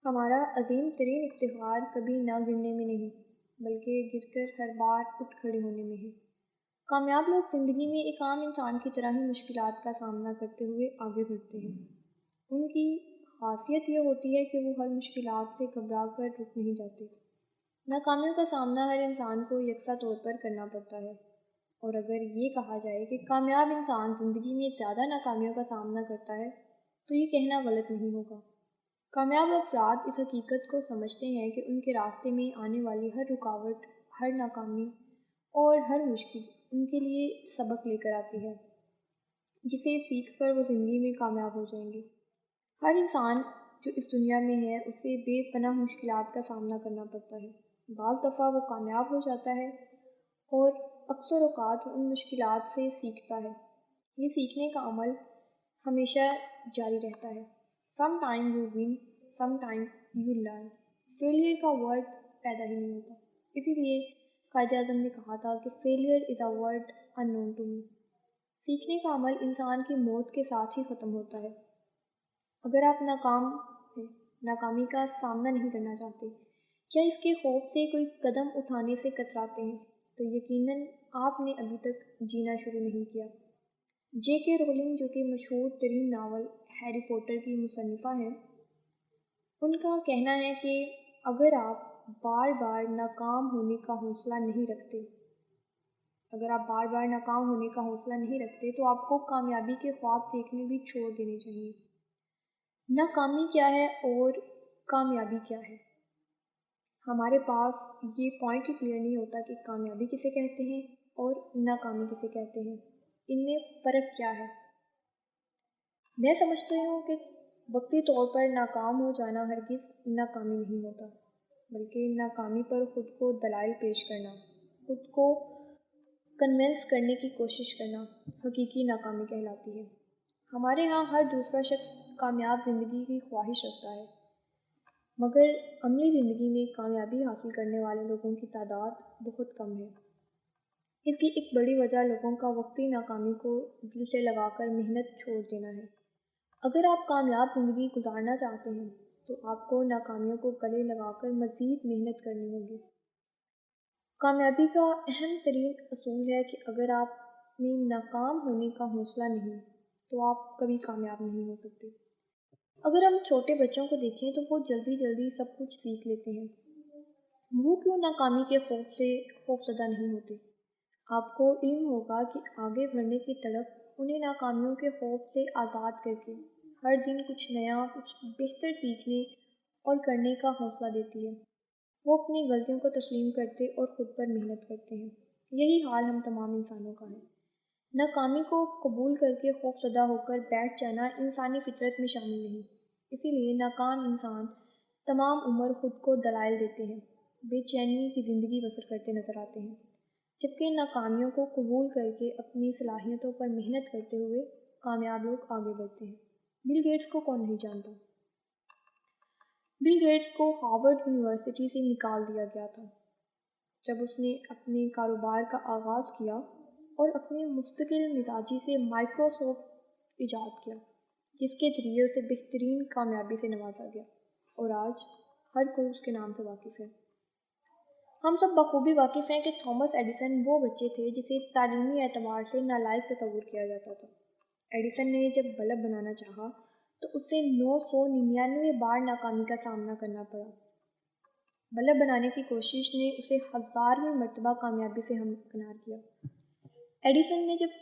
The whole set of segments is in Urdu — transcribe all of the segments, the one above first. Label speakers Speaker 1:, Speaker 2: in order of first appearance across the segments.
Speaker 1: ہمارا عظیم ترین افتخار کبھی نہ گرنے میں نہیں بلکہ گر کر ہر بار اٹھ کھڑے ہونے میں ہے۔ کامیاب لوگ زندگی میں ایک عام انسان کی طرح ہی مشکلات کا سامنا کرتے ہوئے آگے بڑھتے ہیں۔ ان کی خاصیت یہ ہوتی ہے کہ وہ ہر مشکلات سے گھبرا کر رک نہیں جاتے۔ ناکامیوں کا سامنا ہر انسان کو یکساں طور پر کرنا پڑتا ہے، اور اگر یہ کہا جائے کہ کامیاب انسان زندگی میں زیادہ ناکامیوں کا سامنا کرتا ہے تو یہ کہنا غلط نہیں ہوگا۔ کامیاب افراد اس حقیقت کو سمجھتے ہیں کہ ان کے راستے میں آنے والی ہر رکاوٹ، ہر ناکامی اور ہر مشکل ان کے لیے سبق لے کر آتی ہے، جسے سیکھ کر وہ زندگی میں کامیاب ہو جائیں گے۔ ہر انسان جو اس دنیا میں ہے اسے بے پناہ مشکلات کا سامنا کرنا پڑتا ہے۔ بعض دفعہ وہ کامیاب ہو جاتا ہے اور اکثر اوقات وہ ان مشکلات سے سیکھتا ہے۔ یہ سیکھنے کا عمل ہمیشہ جاری رہتا ہے۔ Some time you one, some time you learn. Failure کا ورڈ پیدا ہی نہیں ہوتا۔ اسی لیے قائد اعظم نے کہا تھا کہ failure is a word unknown to me. سیکھنے کا عمل انسان کی موت کے ساتھ ہی ختم ہوتا ہے۔ اگر آپ ناکام ہیں، ناکامی کا سامنا نہیں کرنا چاہتے یا اس کے خوف سے کوئی قدم اٹھانے سے کتراتے ہیں تو یقیناً آپ نے ابھی تک جینا شروع نہیں کیا۔ جے کے رولنگ، جو کہ مشہور ترین ناول ہیری پوٹر کی مصنفہ ہیں، ان کا کہنا ہے کہ اگر آپ بار بار ناکام ہونے کا حوصلہ نہیں رکھتے تو آپ کو کامیابی کے خواب دیکھنے بھی چھوڑ دینے چاہیے۔ ناکامی کیا ہے اور کامیابی کیا ہے؟ ہمارے پاس یہ پوائنٹ ہی کلیئر نہیں ہوتا کہ کامیابی کسے کہتے ہیں اور ناکامی کسے کہتے ہیں، ان میں فرق کیا ہے۔ میں سمجھتی ہوں کہ وقتی طور پر ناکام ہو جانا ہرگز ناکامی نہیں ہوتا، بلکہ ناکامی پر خود کو دلائل پیش کرنا، خود کو کنونس کرنے کی کوشش کرنا حقیقی ناکامی کہلاتی ہے۔ ہمارے ہاں ہر دوسرا شخص کامیاب زندگی کی خواہش رکھتا ہے، مگر عملی زندگی میں کامیابی حاصل کرنے والے لوگوں کی تعداد بہت کم ہے۔ اس کی ایک بڑی وجہ لوگوں کا وقتی ناکامی کو دل سے لگا کر محنت چھوڑ دینا ہے۔ اگر آپ کامیاب زندگی گزارنا چاہتے ہیں تو آپ کو ناکامیوں کو گلے لگا کر مزید محنت کرنی ہوگی۔ کامیابی کا اہم ترین اصول ہے کہ اگر آپ میں ناکام ہونے کا حوصلہ نہیں تو آپ کبھی کامیاب نہیں ہو سکتے۔ اگر ہم چھوٹے بچوں کو دیکھیں تو وہ جلدی سب کچھ سیکھ لیتے ہیں۔ وہ کیوں ناکامی کے خوف سے خوفزدہ نہیں ہوتے؟ آپ کو علم ہوگا کہ آگے بڑھنے کی طلب انہیں ناکامیوں کے خوف سے آزاد کر کے ہر دن کچھ نیا، کچھ بہتر سیکھنے اور کرنے کا حوصلہ دیتی ہے۔ وہ اپنی غلطیوں کو تسلیم کرتے اور خود پر محنت کرتے ہیں۔ یہی حال ہم تمام انسانوں کا ہے۔ ناکامی کو قبول کر کے خوفزدہ ہو کر بیٹھ جانا انسانی فطرت میں شامل نہیں۔ اسی لیے ناکام انسان تمام عمر خود کو دلائل دیتے ہیں، بے چینی کی زندگی بسر کرتے نظر آتے ہیں، جبکہ ناکامیوں کو قبول کر کے اپنی صلاحیتوں پر محنت کرتے ہوئے کامیاب لوگ آگے بڑھتے ہیں۔ بل گیٹس کو کون نہیں جانتا؟ بل گیٹس کو ہارورڈ یونیورسٹی سے نکال دیا گیا تھا جب اس نے اپنے کاروبار کا آغاز کیا اور اپنی مستقل مزاجی سے مائکروسافٹ ایجاد کیا، جس کے ذریعے اسے بہترین کامیابی سے نوازا گیا، اور آج ہر کوئی اس کے نام سے واقف ہے۔ ہم سب بخوبی واقف ہیں کہ تھامس ایڈیسن وہ بچے تھے جسے تعلیمی اعتبار سے نالائق تصور کیا جاتا تھا۔ ایڈیسن نے جب بلب بنانا چاہا تو اسے 999 بار ناکامی کا سامنا کرنا پڑا۔ بلب بنانے کی کوشش نے اسے 1000ویں مرتبہ کامیابی سے ہمکنار کیا۔ ایڈیسن نے جب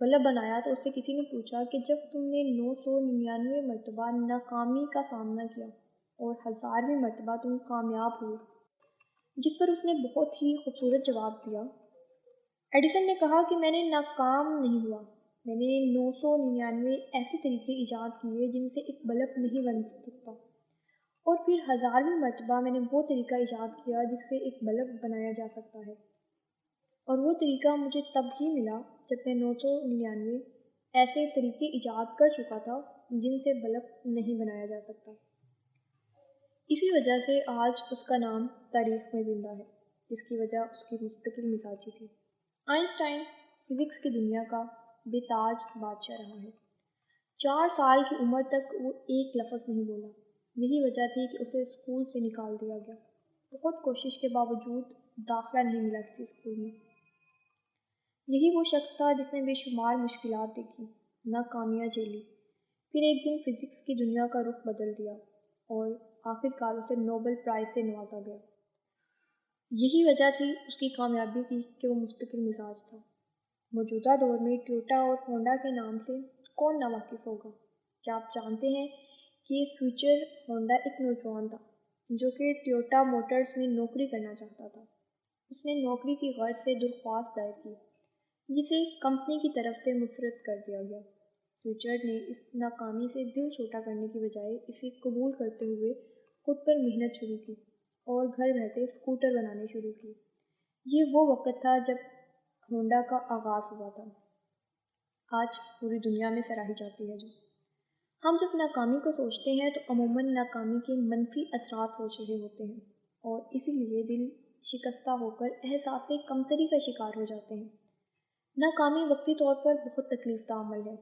Speaker 1: بلب بنایا تو اس سے کسی نے پوچھا کہ جب تم نے 999 مرتبہ ناکامی کا سامنا کیا اور 1000ویں مرتبہ تم کامیاب ہوئے، جس پر اس نے بہت ہی خوبصورت جواب دیا۔ ایڈیسن نے کہا کہ میں نے ناکام نہیں ہوا، میں نے 999 ایسے طریقے ایجاد کیے جن سے ایک بلب نہیں بن سکتا، اور پھر 1000ویں مرتبہ میں نے وہ طریقہ ایجاد کیا جس سے ایک بلب بنایا جا سکتا ہے، اور وہ طریقہ مجھے تب ہی ملا جب میں 999 ایسے طریقے ایجاد کر چکا تھا جن سے بلب نہیں بنایا جا سکتا۔ اسی وجہ سے آج اس کا نام تاریخ میں زندہ ہے، جس کی وجہ اس کی مستقل مزاجی تھی۔ آئنسٹائن فزکس کی دنیا کا بے تاج بادشاہ رہا ہے۔ 4 سال کی عمر تک وہ ایک لفظ نہیں بولا، یہی وجہ تھی کہ اسے اسکول سے نکال دیا گیا۔ بہت کوشش کے باوجود داخلہ نہیں ملا کسی اسکول میں۔ یہی وہ شخص تھا جس نے بے شمار مشکلات دیکھی، ناکامیاں جھیلی، پھر ایک دن فزکس کی دنیا کا رخ بدل دیا اور آخر کار اسے نوبل پرائز سے نوازا گیا۔ یہی وجہ تھی اس کی کامیابی کی کہ وہ مستقل مزاج تھا۔ موجودہ دور میں ٹویوٹا اور ہونڈا کے نام سے کون نا واقف ہوگا؟ کیا آپ جانتے ہیں کہ سوئچر ہونڈا ایک نوجوان تھا جو کہ ٹویوٹا موٹرز میں نوکری کرنا چاہتا تھا۔ اس نے نوکری کی غرض سے درخواست دائر کی، جسے کمپنی کی طرف سے مسرت کر دیا گیا۔ سوئچر نے اس ناکامی سے دل چھوٹا کرنے کی بجائے اسے قبول کرتے ہوئے خود پر محنت شروع کی اور گھر بیٹھے اسکوٹر بنانے شروع کی۔ یہ وہ وقت تھا جب ہونڈا کا آغاز ہوا تھا، آج پوری دنیا میں سراہی جاتی ہے جو۔ ہم جب ناکامی کو سوچتے ہیں تو عموماً ناکامی کے منفی اثرات سوچ رہے ہوتے ہیں اور اسی لیے دل شکستہ ہو کر احساس کمتری کا شکار ہو جاتے ہیں۔ ناکامی وقتی طور پر بہت تکلیف دہ عمل ہے۔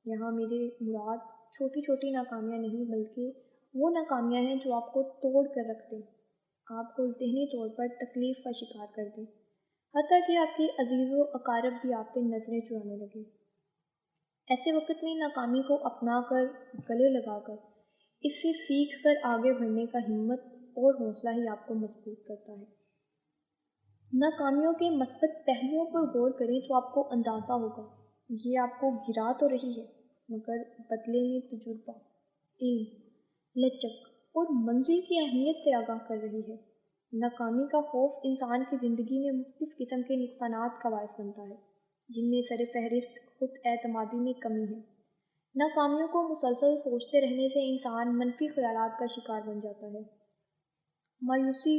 Speaker 1: یہاں میرے مراد چھوٹی چھوٹی ناکامیاں نہیں بلکہ وہ ناکامیاں ہیں جو آپ کو توڑ کر رکھ دیں، آپ کو ذہنی طور پر تکلیف کا شکار کر دیں، حتیٰ کہ آپ کے عزیز و اقارب بھی آپ سے نظریں چرانے لگے۔ ایسے وقت میں ناکامی کو اپنا کر، گلے لگا کر، اس سے سیکھ کر آگے بڑھنے کا ہمت اور حوصلہ ہی آپ کو مضبوط کرتا ہے۔ ناکامیوں کے مثبت پہلوؤں پر غور کریں تو آپ کو اندازہ ہوگا یہ آپ کو گرا تو رہی ہے مگر بدلے میں تجربہ، علم، لچک اور منزل کی اہمیت سے آگاہ کر رہی ہے۔ ناکامی کا خوف انسان کی زندگی میں مختلف قسم کے نقصانات کا باعث بنتا ہے، جن میں سر فہرست خود اعتمادی میں کمی ہے۔ ناکامیوں کو مسلسل سوچتے رہنے سے انسان منفی خیالات کا شکار بن جاتا ہے۔ مایوسی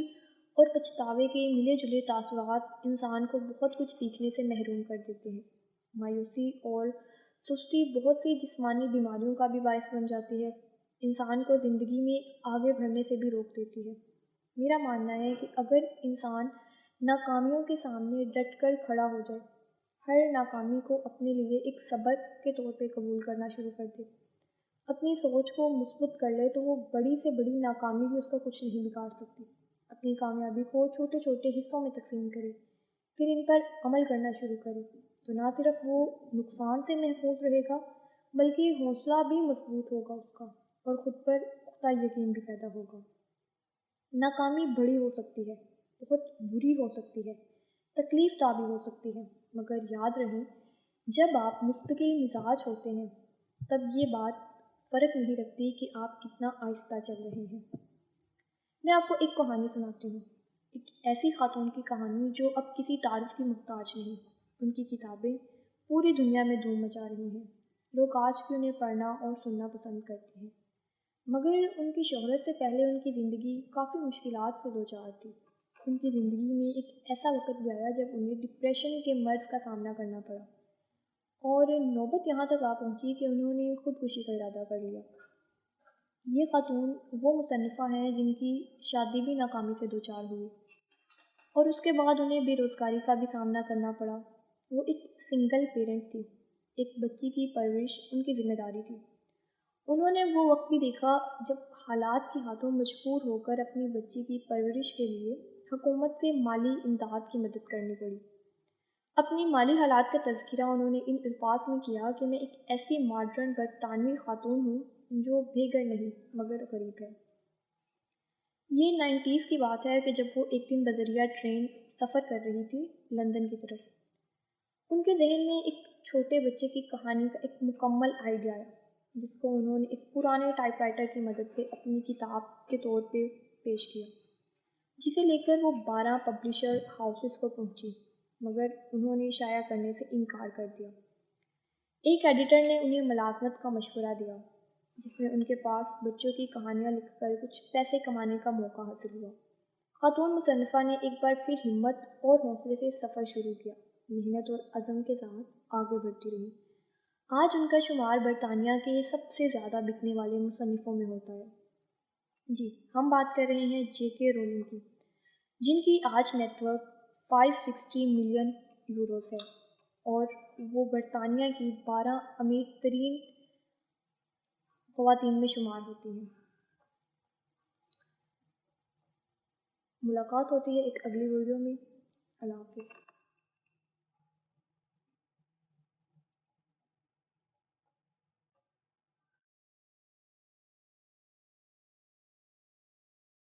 Speaker 1: اور پچھتاوے کے ملے جلے تاثرات انسان کو بہت کچھ سیکھنے سے محروم کر دیتے ہیں۔ مایوسی اور سستی بہت سی جسمانی بیماریوں کا بھی باعث بن جاتی ہے، انسان کو زندگی میں آگے بڑھنے سے بھی روک دیتی ہے۔ میرا ماننا ہے کہ اگر انسان ناکامیوں کے سامنے ڈٹ کر کھڑا ہو جائے، ہر ناکامی کو اپنے لیے ایک سبق کے طور پہ قبول کرنا شروع کر دے، اپنی سوچ کو مثبت کر لے تو وہ بڑی سے بڑی ناکامی بھی اس کا کچھ نہیں بگاڑ سکتی۔ اپنی کامیابی کو چھوٹے چھوٹے حصوں میں تقسیم کرے، پھر ان پر عمل کرنا شروع کرے تو نہ صرف وہ نقصان سے محفوظ رہے گا بلکہ حوصلہ بھی مضبوط ہوگا اس کا اور خود پر پختہ یقین بھی پیدا ہوگا۔ ناکامی بڑی ہو سکتی ہے، بہت بری ہو سکتی ہے، تکلیف دہ بھی ہو سکتی ہے، مگر یاد رہے جب آپ مستقل مزاج ہوتے ہیں تب یہ بات فرق نہیں رکھتی کہ آپ کتنا آہستہ چل رہے ہیں۔ میں آپ کو ایک کہانی سناتی ہوں، ایک ایسی خاتون کی کہانی جو اب کسی تعارف کی محتاج نہیں۔ ان کی کتابیں پوری دنیا میں دھوم مچا رہی ہیں، لوگ آج بھی انہیں پڑھنا اور سننا پسند کرتے ہیں، مگر ان کی شہرت سے پہلے ان کی زندگی کافی مشکلات سے دوچار تھی۔ ان کی زندگی میں ایک ایسا وقت بھی آیا جب انہیں ڈپریشن کے مرض کا سامنا کرنا پڑا اور نوبت یہاں تک آ پہنچی کہ انہوں نے خودکشی کا ارادہ کر لیا۔ یہ خاتون وہ مصنفہ ہیں جن کی شادی بھی ناکامی سے دوچار ہوئی اور اس کے بعد انہیں بے روزگاری کا بھی سامنا کرنا پڑا۔ وہ ایک سنگل پیرنٹ تھی، ایک بچی کی پرورش ان کی ذمہ داری تھی۔ انہوں نے وہ وقت بھی دیکھا جب حالات کے ہاتھوں مجبور ہو کر اپنی بچی کی پرورش کے لیے حکومت سے مالی امداد کی مدد کرنی پڑی۔ اپنی مالی حالات کا تذکرہ انہوں نے ان الفاظ میں کیا کہ میں ایک ایسی ماڈرن برطانوی خاتون ہوں جو بے گھر نہیں مگر غریب ہے۔ یہ 90s کی بات ہے کہ جب وہ ایک دن بذریعہ ٹرین سفر کر رہی تھی لندن کی طرف۔ ان کے ذہن میں ایک چھوٹے بچے کی کہانی کا ایک مکمل آئیڈیا آیا جس کو انہوں نے ایک پرانے ٹائپ رائٹر کی مدد سے اپنی کتاب کے طور پہ پیش کیا، جسے لے کر وہ 12 پبلشر ہاؤسز کو پہنچی، مگر انہوں نے شائع کرنے سے انکار کر دیا۔ ایک ایڈیٹر نے انہیں ملازمت کا مشورہ دیا جس میں ان کے پاس بچوں کی کہانیاں لکھ کر کچھ پیسے کمانے کا موقع حاصل ہوا۔ خاتون مصنفہ نے ایک بار پھر ہمت اور حوصلے سے سفر شروع کیا، محنت اور عزم کے ساتھ آگے بڑھتی رہی۔ آج ان کا شمار برطانیہ کے سب سے زیادہ بکنے والے مصنفوں میں ہوتا ہے۔ جی، ہم بات کر رہے ہیں جے کے رولنگ کی، جن کی آج نیٹ ورک 560 ملین یوروز ہے اور وہ برطانیہ کی 12 امیر ترین خواتین میں شمار ہوتی ہیں۔ ملاقات ہوتی ہے ایک اگلی ویڈیو میں۔ اللہ حافظ۔